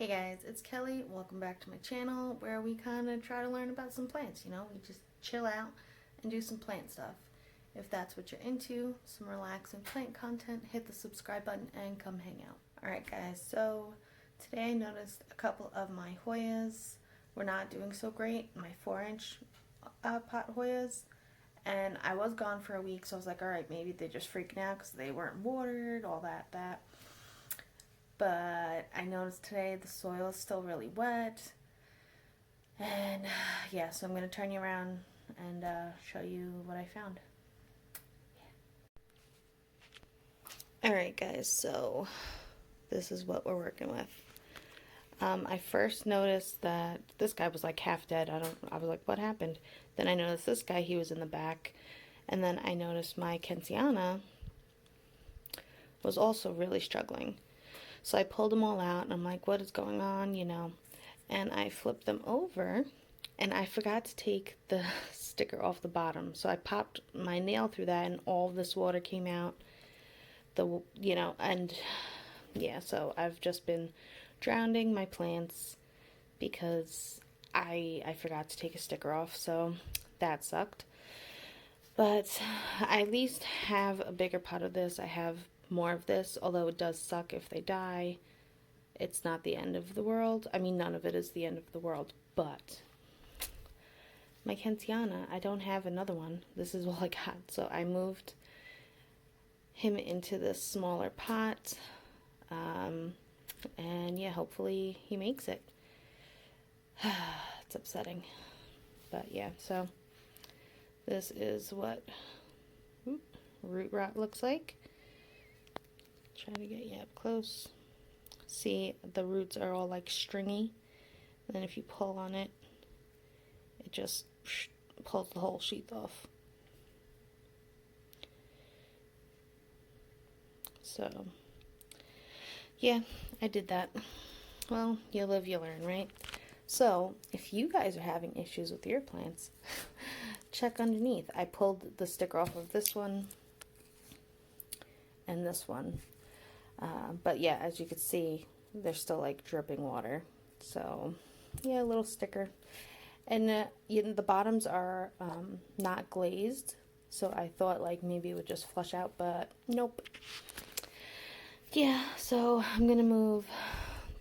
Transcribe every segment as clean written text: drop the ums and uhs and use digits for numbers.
Hey guys, it's Kelly. Welcome back to my channel where we kind of try to learn about some plants, we just chill out and do some plant stuff. If that's what you're into, some relaxing plant content, hit the subscribe button and come hang out. Alright guys, so today I noticed a couple of my Hoyas were not doing so great, my 4-inch pot Hoyas, and I was gone for a week, so I was like, alright, maybe they're just freaking out because they weren't watered, all that. But I noticed today the soil is still really wet, and yeah, so I'm going to turn you around and show you what I found. Alright guys, so this is what we're working with. I first noticed that this guy was like half dead. I was like, what happened? Then I noticed this guy, he was in the back, and then I noticed my Kensiana was also really struggling. So I pulled them all out, and I'm like, what is going on, And I flipped them over, and I forgot to take the sticker off the bottom. So I popped my nail through that, and all of this water came out. And yeah, so I've just been drowning my plants because I forgot to take a sticker off, so that sucked. But I at least have a bigger pot of this. I have more of this, although it does suck if they die. It's not the end of the world. I mean, none of it is the end of the world, but my Kensiana, I don't have another one. This is all I got, so I moved him into this smaller pot, and yeah, hopefully he makes it. It's upsetting, but yeah, so this is what root rot looks like. Try to get you up close. See, the roots are all like stringy, and then if you pull on it, it just pulls the whole sheath off. So yeah, I did that. Well, you live, you learn, right? So if you guys are having issues with your plants, check underneath. I pulled the sticker off of this one and this one. But yeah, as you can see, they're still like dripping water. So yeah, a little sticker. And the bottoms are not glazed, so I thought like maybe it would just flush out, but nope. Yeah, so I'm gonna move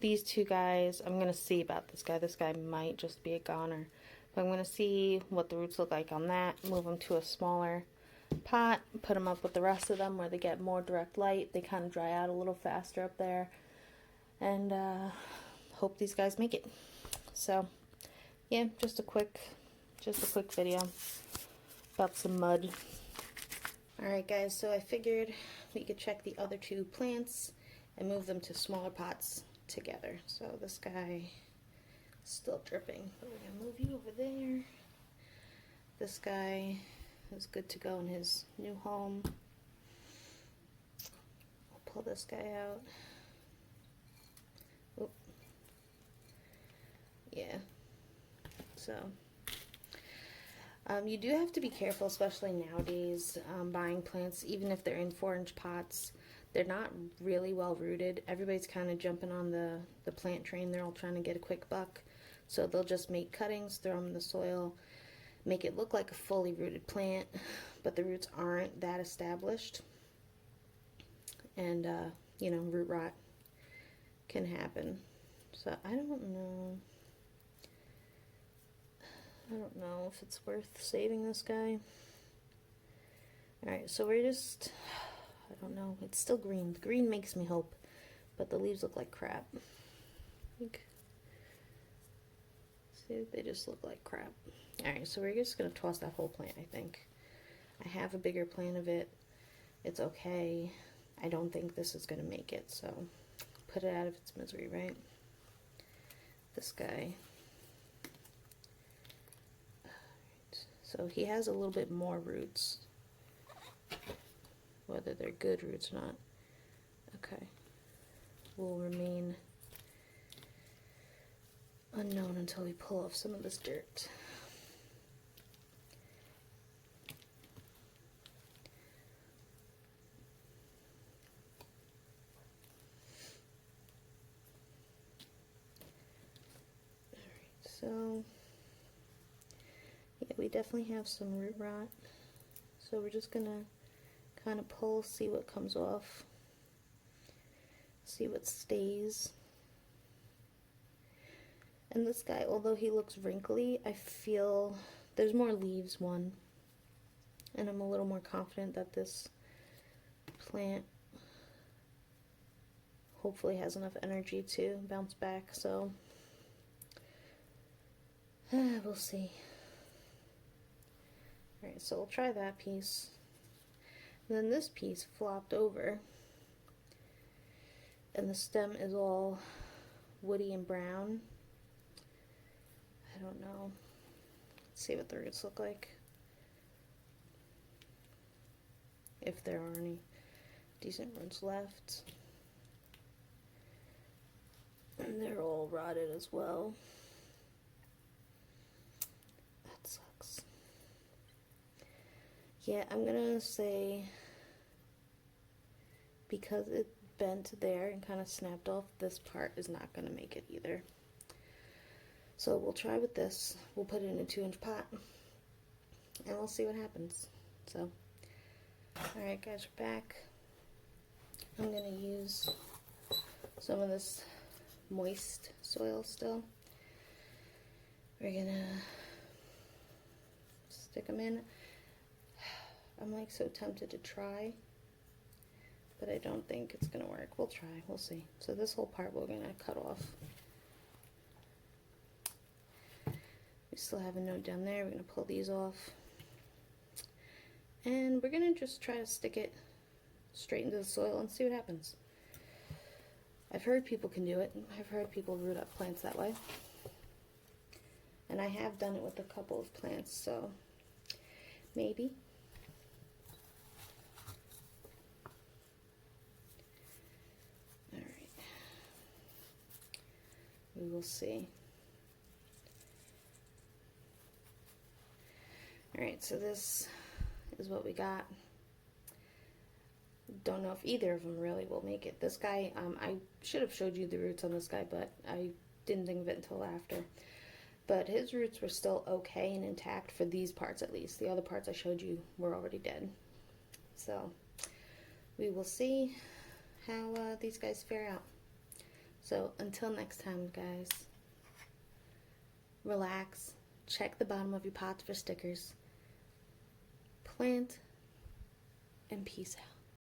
these two guys. I'm gonna see about this guy. This guy might just be a goner, but I'm gonna see what the roots look like on that. Move them to a smaller pot, put them up with the rest of them where they get more direct light. They kind of dry out a little faster up there, and hope these guys make it. So yeah, just a quick video about some mud. Alright guys, so I figured we could check the other two plants and move them to smaller pots together. So this guy is still dripping, but we're gonna move you over there. This guy is good to go in his new home. I'll pull this guy out. Oop. Yeah. So you do have to be careful, especially nowadays, buying plants, even if they're in 4-inch pots. They're not really well rooted. Everybody's kind of jumping on the plant train. They're all trying to get a quick buck. So they'll just make cuttings, throw them in the soil, make it look like a fully rooted plant, but the roots aren't that established. And, root rot can happen. So I don't know if it's worth saving this guy. Alright, so we're just, I don't know, it's still green. The green makes me hope, but the leaves look like crap. See, they just look like crap. Alright, so we're just going to toss that whole plant, I think. I have a bigger plant of it. It's okay. I don't think this is going to make it, so put it out of its misery, right? This guy. So he has a little bit more roots, whether they're good roots or not. Okay, will remain unknown until we pull off some of this dirt. So, yeah, we definitely have some root rot. So we're just gonna kind of pull, see what comes off, see what stays. And this guy, although he looks wrinkly, I feel there's more leaves, one. And I'm a little more confident that this plant hopefully has enough energy to bounce back, so we'll see. Alright, so we'll try that piece. And then this piece flopped over, and the stem is all woody and brown. I don't know. Let's see what the roots look like. If there are any decent roots left. And they're all rotted as well. That sucks. Yeah, I'm gonna say because it bent there and kind of snapped off, this part is not gonna make it either. So we'll try with this. We'll put it in a 2-inch pot and we'll see what happens. So, alright guys, we're back. I'm gonna use some of this moist soil still. We're gonna stick them in. I'm like so tempted to try, but I don't think it's gonna work. We'll try, we'll see. So this whole part we're gonna cut off. We still have a note down there. We're gonna pull these off. And we're gonna just try to stick it straight into the soil and see what happens. I've heard people can do it. I've heard people root up plants that way. And I have done it with a couple of plants, so maybe. Alright. We will see. Alright, so this is what we got. Don't know if either of them really will make it. This guy, I should have showed you the roots on this guy, but I didn't think of it until after. But his roots were still okay and intact for these parts at least. The other parts I showed you were already dead. So we will see how these guys fare out. So until next time, guys, relax, check the bottom of your pots for stickers, plant, and peace out.